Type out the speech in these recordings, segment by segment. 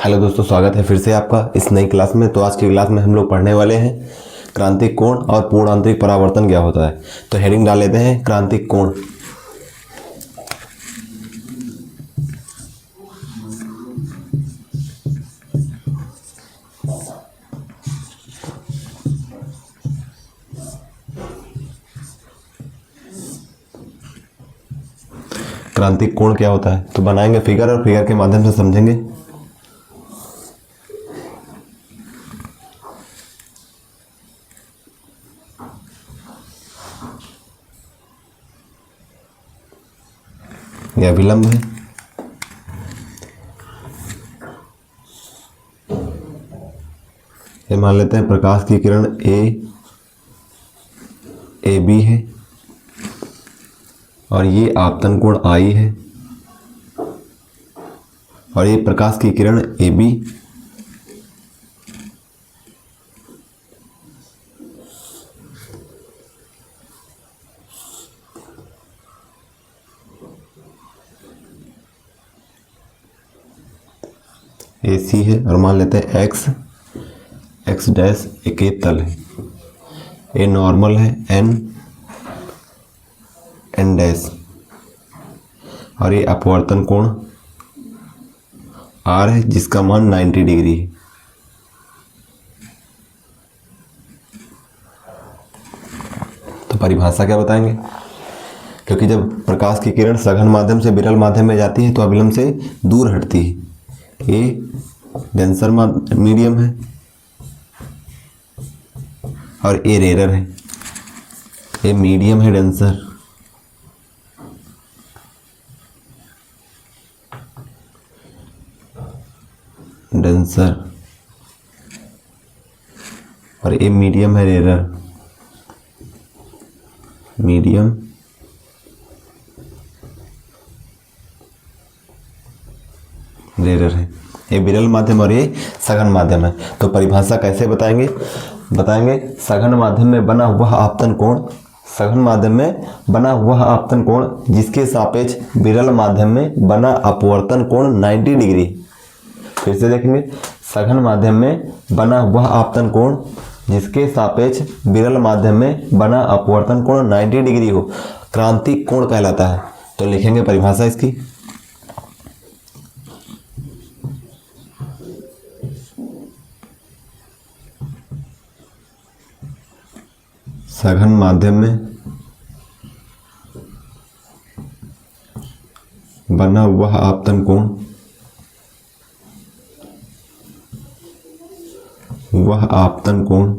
Hello दोस्तों, स्वागत है फिर से आपका इस नई क्लास में। तो आज की क्लास में हम लोग पढ़ने वाले हैं क्रांतिक कोण और पूर्ण आंतरिक परावर्तन क्या होता है। तो हेडिंग डाल लेते हैं क्रांतिक कोण। क्रांतिक कोण क्या होता है, तो बनाएंगे फिगर और फिगर के माध्यम से समझेंगे। यह अभिलंब है, ये मान लेते हैं प्रकाश की किरण ए बी है और ये आपतन कोण आई है और ये प्रकाश की किरण ए बी। ए सी है और मान लेते हैं एक्स डैश एक तल है, ए नॉर्मल है एन डैश और ये अपवर्तन कोण आर है जिसका मान 90 डिग्री है। तो परिभाषा क्या बताएंगे, क्योंकि जब प्रकाश की किरण सघन माध्यम से विरल माध्यम में जाती है तो अभिलंब से दूर हटती है। ये डेंसर मीडियम है और ए रेयर है। ये मीडियम है डेंसर, और ये मीडियम है रेयर, मीडियम रेयर है। ये विरल माध्यम और ये सघन माध्यम है। तो परिभाषा कैसे बताएंगे सघन माध्यम में बना हुआ आपतन कोण, सघन माध्यम में बना हुआ आपतन कोण जिसके सापेक्ष विरल माध्यम में बना अपवर्तन कोण 90 डिग्री। फिर से देखेंगे, सघन माध्यम में बना हुआ आपतन कोण जिसके सापेक्ष विरल माध्यम में बना अपवर्तन कोण 90 डिग्री हो, क्रांतिक कोण कहलाता है। तो लिखेंगे परिभाषा इसकी, सघन माध्यम में बना हुआ आपतन कोण वह आपतन कोण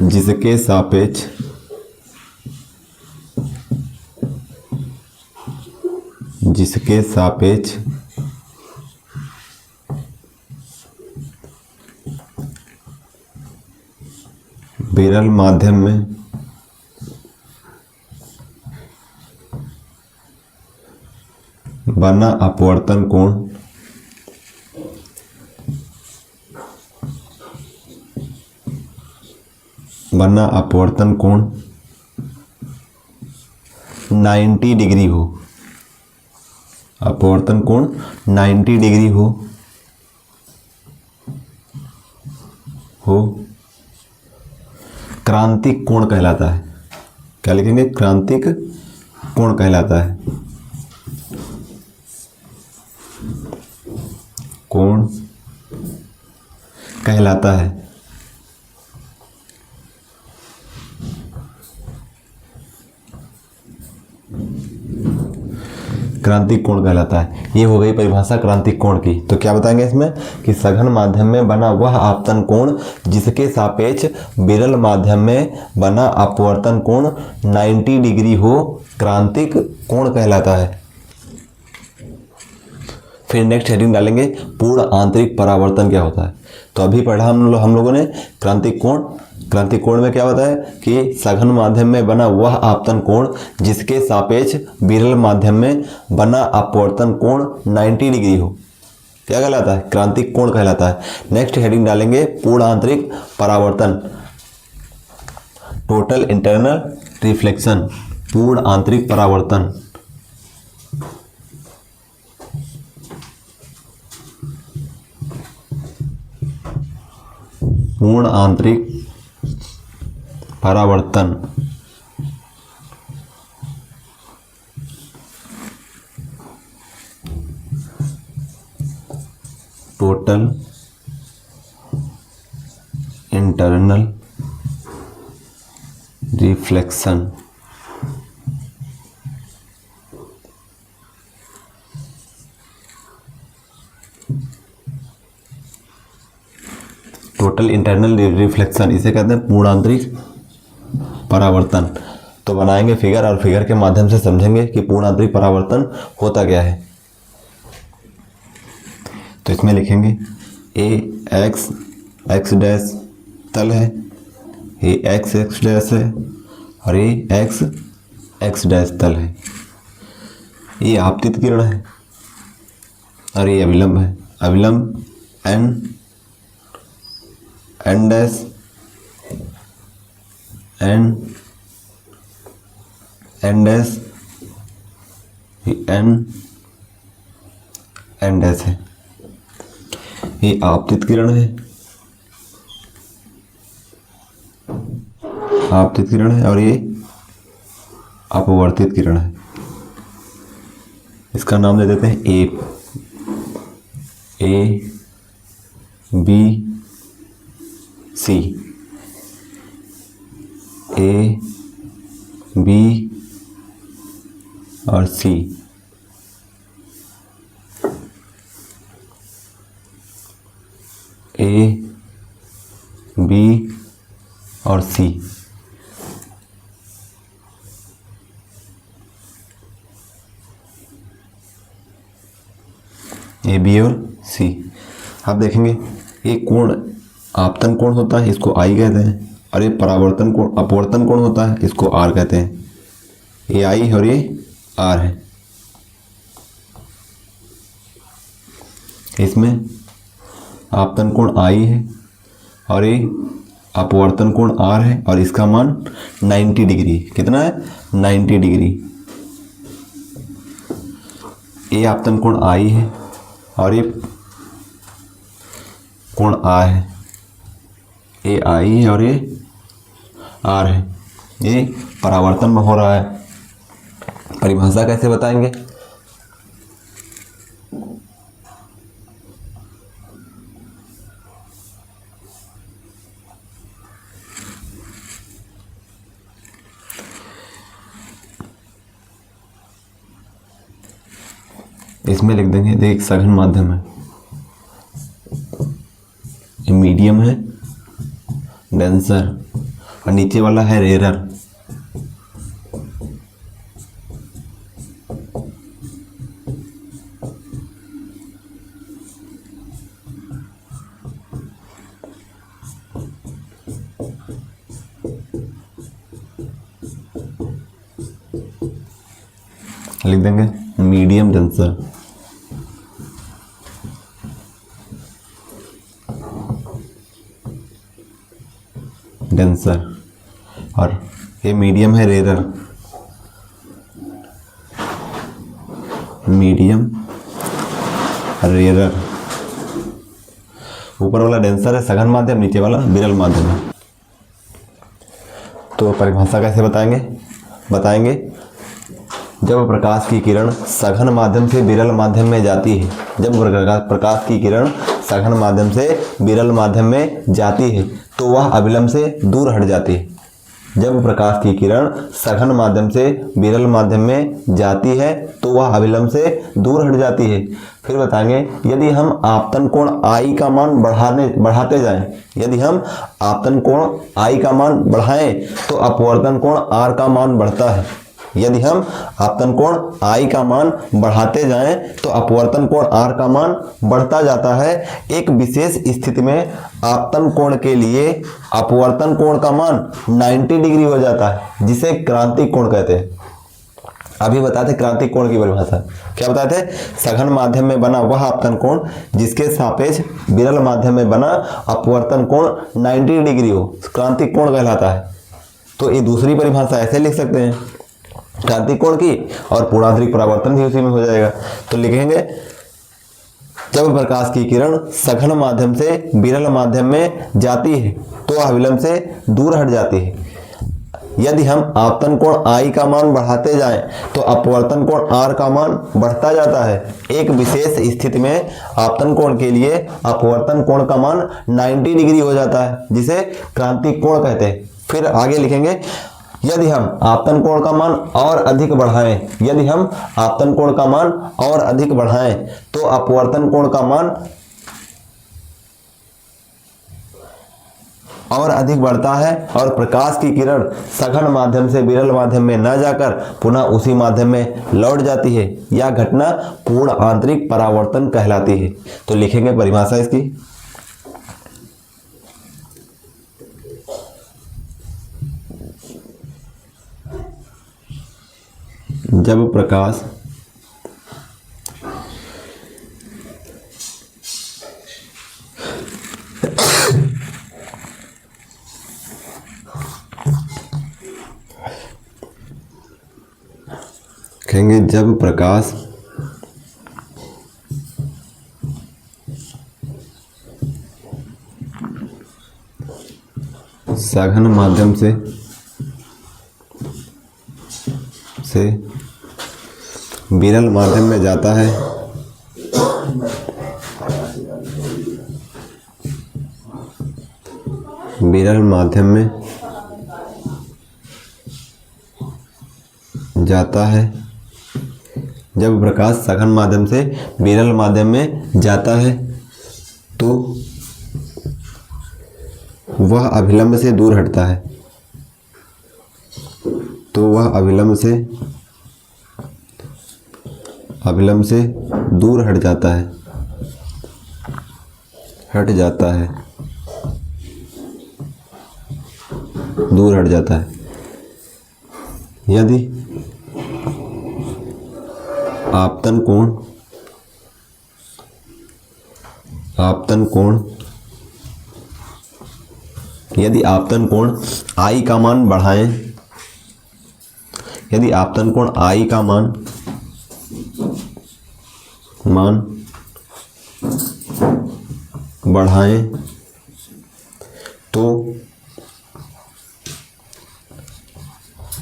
जिसके सापेक्ष विरल माध्यम में बना अपवर्तन कोण बना अपवर्तन कोण 90 डिग्री हो, अपवर्तन कोण 90 डिग्री हो क्रांतिक कोण कहलाता है। क्या लिखेंगे, क्रांतिक कोण कहलाता है। कोण कहलाता है। क्रांतिक कोण कहलाता है। ये हो गई परिभाषा क्रांतिक कोण की। तो क्या बताएंगे इसमें कि सघन माध्यम में बना वह आपतन कोण जिसके सापेक्ष विरल माध्यम में बना अपवर्तन कोण 90 डिग्री हो, क्रांतिक कोण कहलाता है। फिर नेक्स्ट हेडिंग डालेंगे पूर्ण आंतरिक परावर्तन क्या होता है। तो अभी पढ़ा हम लोगों ने क्रांतिक कोण। क्रांतिक कोण में क्या होता है कि सघन माध्यम में बना वह आपतन कोण जिसके सापेक्ष विरल माध्यम में बना अपवर्तन कोण 90 डिग्री हो, क्या कहलाता है, क्रांतिक कोण कहलाता है। नेक्स्ट हेडिंग डालेंगे पूर्ण आंतरिक परावर्तन, टोटल इंटरनल रिफ्लेक्शन पूर्ण आंतरिक परावर्तन। पूर्ण आंतरिक परावर्तन। Total internal reflection. Total internal reflection इसे कहते हैं पूर्ण आंतरिक परावर्तन। तो बनाएंगे फिगर और फिगर के माध्यम से समझेंगे कि पूर्ण आंतरिक परावर्तन होता क्या है। तो इसमें लिखेंगे ए एक्स एक्स डैश तल है, ए एक्स एक्स डैश है और ए एक्स एक्स डैश तल है। ये आपतित किरण है और ये अविलंब है। अविलंब N N dash N N dash N N dash है। ये आपतित किरण है, आपतित किरण है और ये अपवर्तित किरण है। इसका नाम दे देते हैं A B C. A B और सी। ए बी और सी। ए बी और सी। आप देखेंगे ये कोण आपतन कोण होता है, इसको आई कहते हैं, और ये परावर्तन कोण अपवर्तन कोण होता है, इसको आर कहते हैं। ये आई और ये आर है। इसमें आपतन कोण आई है और ये अपवर्तन कोण आर है और इसका मान 90 डिग्री। कितना है? 90 डिग्री। ये आपतन कोण आई है और ये कोण आर है। ये आई है और ये आर है। ये परावर्तन में हो रहा है। परिभाषा कैसे बताएंगे? इसमें लिख देंगे, देख सघन माध्यम है, ये मीडियम है, डेंसर, और नीचे वाला है रेयरर। लिख देंगे मीडियम डेंसर। डेंसर और ये मीडियम है रेयरर। Medium rarer. ऊपर वाला डेंसर है सघन माध्यम, नीचे वाला विरल माध्यम है। तो परिभाषा कैसे बताएंगे? बताएंगे जब प्रकाश की किरण सघन माध्यम से विरल माध्यम में जाती है, जब प्रकाश की किरण सघन माध्यम से विरल माध्यम में जाती है तो वह अविलंब से दूर हट जाती है। जब प्रकाश की किरण सघन माध्यम से विरल माध्यम में जाती है तो वह अविलंब से दूर हट जाती है। फिर बताएंगे यदि हम आपतन कोण आई का मान बढ़ाते जाएं, यदि हम आपतन कोण आई का मान बढ़ाएं तो अपवर्तन कोण आर का मान बढ़ता है। यदि हम आपतन कोण आई का मान बढ़ाते जाएं तो अपवर्तन कोण आर का मान बढ़ता जाता है। एक विशेष स्थिति में आपतन कोण के लिए अपवर्तन कोण का मान 90 डिग्री हो जाता है, जिसे क्रांतिक कोण कहते हैं। अभी बताते क्रांतिक कोण की परिभाषा। क्या बताते? सघन माध्यम में बना वह आपतन कोण जिसके सापेक्ष विरल माध्यम में बना अपवर्तन कोण 90 डिग्री हो, क्रांतिक कोण कहलाता है। तो ये दूसरी परिभाषा ऐसे लिख सकते हैं क्रांतिक कोण की, और पूर्णांतरिक परावर्तन भी उसी में हो जाएगा। तो लिखेंगे जब प्रकाश की किरण सघन माध्यम से विरल माध्यम में जाती है तो वह विलंब से दूर हट जाती है। यदि हम आपतन कोण I का मान बढ़ाते जाएं तो अपवर्तन कोण R का मान बढ़ता जाता है। एक विशेष स्थिति में आपतन कोण के लिए अपवर्तन कोण का मान 90 डिग्री हो जाता है, जिसे क्रांतिक कोण कहते हैं। फिर आगे लिखेंगे यदि हम आपतन कोण का मान और अधिक बढ़ाएं, यदि हम आपतन कोण का मान और अधिक बढ़ाएं तो अपवर्तन कोण का मान और अधिक बढ़ता है और प्रकाश की किरण सघन माध्यम से विरल माध्यम में न जाकर पुनः उसी माध्यम में लौट जाती है। यह घटना पूर्ण आंतरिक परावर्तन कहलाती है। तो लिखेंगे परिभाषा इसकी, जब प्रकाश कहेंगे जब प्रकाश सघन माध्यम से विरल माध्यम में जाता है विरल माध्यम में जाता है जब प्रकाश सघन माध्यम से विरल माध्यम में जाता है तो वह अभिलंब से दूर हटता है, तो वह अभिलंब से दूर हट जाता है, दूर हट जाता है। यदि आपतन कोण I का मान बढ़ाएं, यदि आपतन कोण I का मान बढ़ाएं तो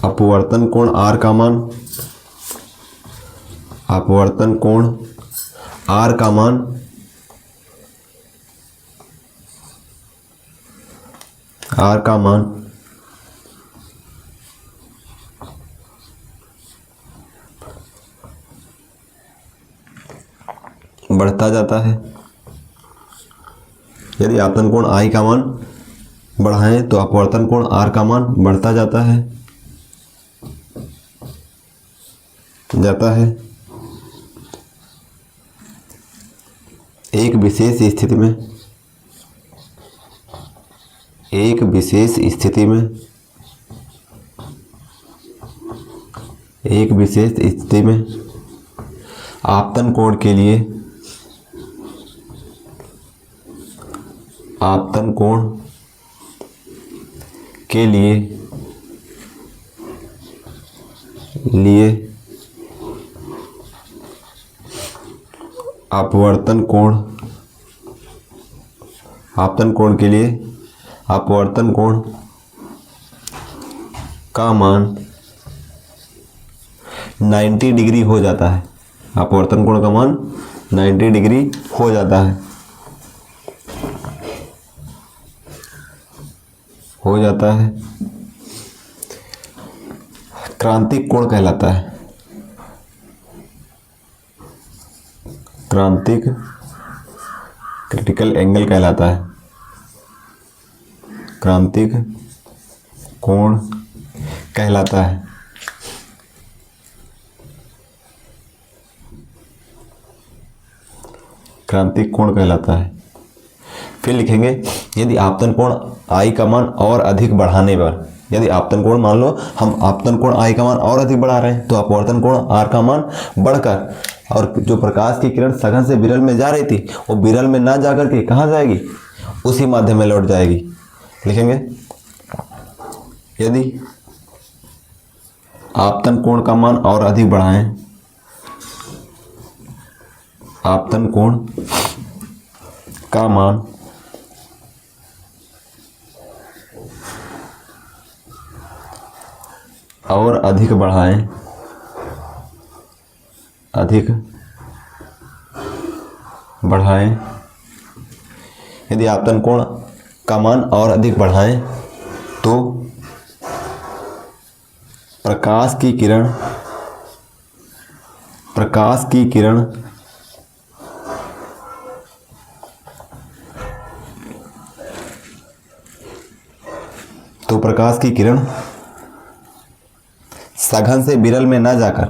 अपवर्तन कोण R का मान बढ़ता जाता है। यदि आपतन कोण I का मान बढ़ाएं तो अपवर्तन कोण R का मान बढ़ता जाता है। एक विशेष स्थिति में आपतन कोण के लिए अपवर्तन कोण का मान 90 डिग्री हो जाता है। अपवर्तन कोण का मान 90 डिग्री हो जाता है, क्रांतिक कोण कहलाता है। क्रांतिक क्रिटिकल एंगल कहलाता है। क्रांतिक कोण कहलाता है। क्रांतिक कोण कहलाता है। फिर लिखेंगे यदि आपतन कोण I का मान और अधिक बढ़ाने पर, यदि आपतन कोण मान लो हम आपतन कोण I का मान और अधिक बढ़ा रहे हैं तो अपवर्तन कोण R का मान बढ़कर, और जो प्रकाश की किरण सघन से विरल में जा रही थी वो विरल में ना जाकर के कहाँ जाएगी, उसी माध्यम में लौट जाएगी। लिखेंगे यदि आपतन कोण का मान और अधिक बढ़ाएं। आपतन कोण का मान और अधिक बढ़ाएं। अधिक बढ़ाएं। यदि आपतन कोण का मान और अधिक बढ़ाएं तो प्रकाश की किरण सघन से विरल में न जाकर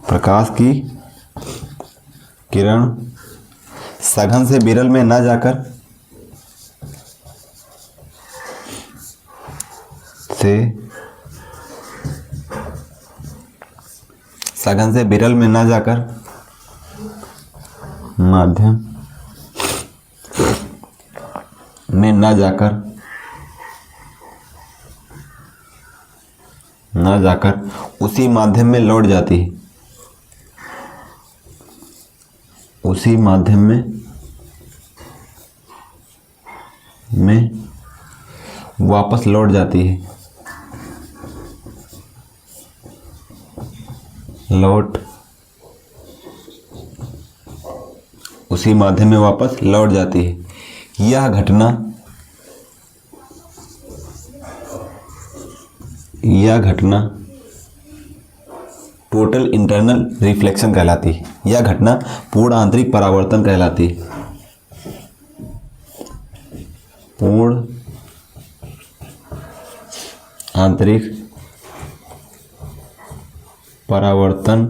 प्रकाश की किरण सघन से विरल में न जाकर सघन से विरल में न जाकर माध्यम में न जाकर उसी माध्यम में लौट जाती है। उसी माध्यम में वापस लौट जाती है। उसी माध्यम में वापस लौट जाती है। यह घटना टोटल इंटरनल रिफ्लेक्शन कहलाती है। यह घटना पूर्ण आंतरिक परावर्तन कहलाती है। पूर्ण आंतरिक परावर्तन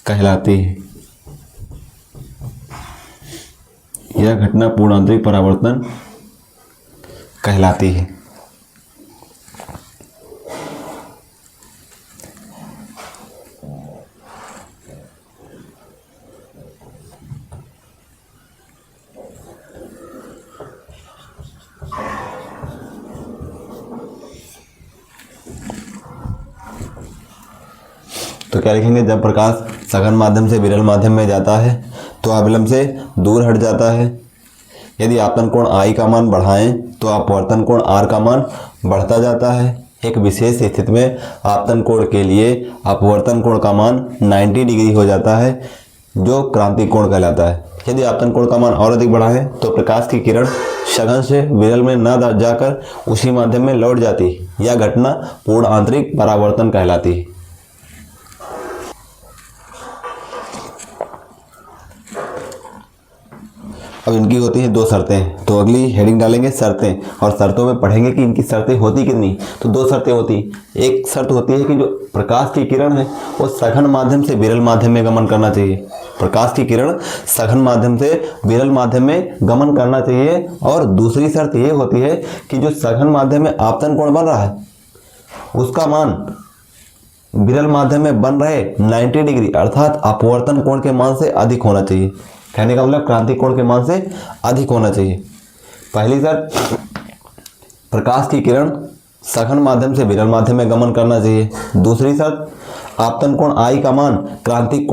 कहलाती है। यह घटना पूर्ण आंतरिक परावर्तन कहलाती है। तो क्या लिखेंगे, जब प्रकाश सघन माध्यम से विरल माध्यम में जाता है तो अविलंब से दूर हट जाता है। यदि आपतन कोण I का मान बढ़ाएं तो अपवर्तन कोण R का मान बढ़ता जाता है। एक विशेष स्थिति में आपतन कोण के लिए अपवर्तन कोण का मान 90 डिग्री हो जाता है, जो क्रांतिक कोण कहलाता है। यदि आपतन कोण का मान और अधिक बढ़ाएं तो प्रकाश की किरण सघन से विरल में न जाकर उसी माध्यम में लौट जाती है। यह घटना पूर्ण आंतरिक परावर्तन कहलाती है। अब इनकी होती हैं 2 शर्तें, तो अगली हेडिंग डालेंगे शर्तें, और शर्तों में पढ़ेंगे कि इनकी शर्तें होती कितनी। तो 2 शर्तें होती। एक शर्त होती है कि जो प्रकाश की किरण है वो सघन माध्यम से विरल माध्यम में गमन करना चाहिए। प्रकाश की किरण सघन माध्यम से विरल माध्यम में गमन करना चाहिए। और दूसरी शर्त ये होती है कि जो सघन माध्यम में आपतन कोण बन रहा है उसका मान विरल माध्यम में बन रहे 90 डिग्री अर्थात अपवर्तन कोण के मान से अधिक होना चाहिए। कहने का मतलब क्रांतिक कोण के मान से अधिक होना चाहिए। पहली शर्त, प्रकाश की किरण सघन माध्यम से विरल माध्यम में गमन करना चाहिए। दूसरी शर्त, आपतन कोण I का मान क्रांतिक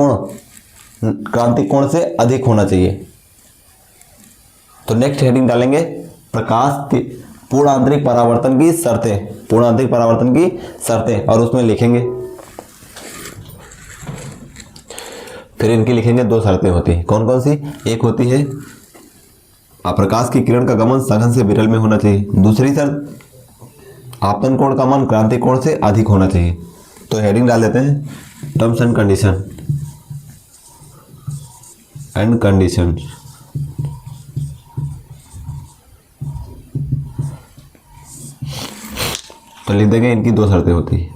कोण से अधिक होना चाहिए। तो नेक्स्ट हेडिंग डालेंगे प्रकाश की पूर्ण आंतरिक परावर्तन की शर्तें। पूर्ण आंतरिक परावर्तन की शर्तें, और उसमें लिखेंगे, फिर इनकी लिखेंगे 2 शर्तें होती हैं। कौन कौन सी? एक होती है प्रकाश की किरण का गमन सघन से विरल में होना चाहिए। दूसरी शर्त, आपतन कोण का मान क्रांतिक कोण से अधिक होना चाहिए। तो हेडिंग डाल देते हैं टर्म्स एंड कंडीशन। तो लिख देंगे इनकी 2 शर्तें होती है।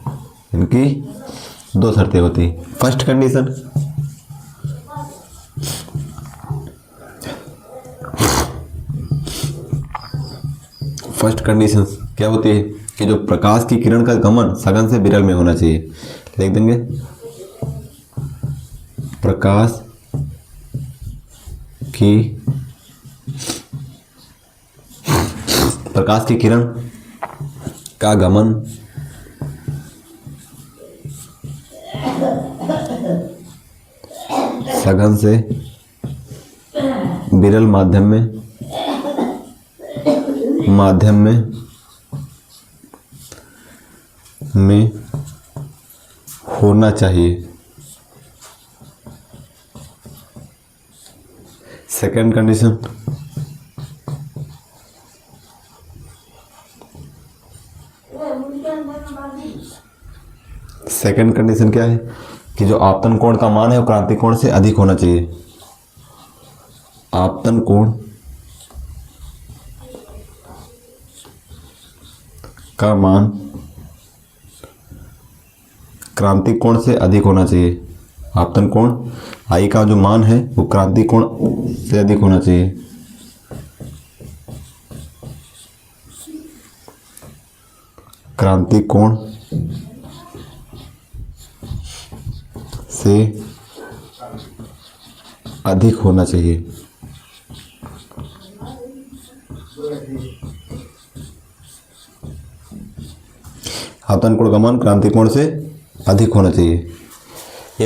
फर्स्ट कंडीशन, क्या होती है कि जो प्रकाश की किरण का गमन सघन से विरल में होना चाहिए। लिख देंगे प्रकाश की किरण का गमन सघन से विरल माध्यम में होना चाहिए। सेकंड कंडीशन, सेकंड कंडीशन क्या है कि जो आपतन कोण का मान है वो क्रांतिक कोण से अधिक होना चाहिए। आपतन कोण का मान क्रांतिक कोण से अधिक होना चाहिए। आपतन कोण आई का जो मान है वो क्रांतिक कोण से अधिक होना चाहिए। क्रांतिक कोण से अधिक होना चाहिए। आपतन कोण का मान क्रांतिक कोण से अधिक होना चाहिए।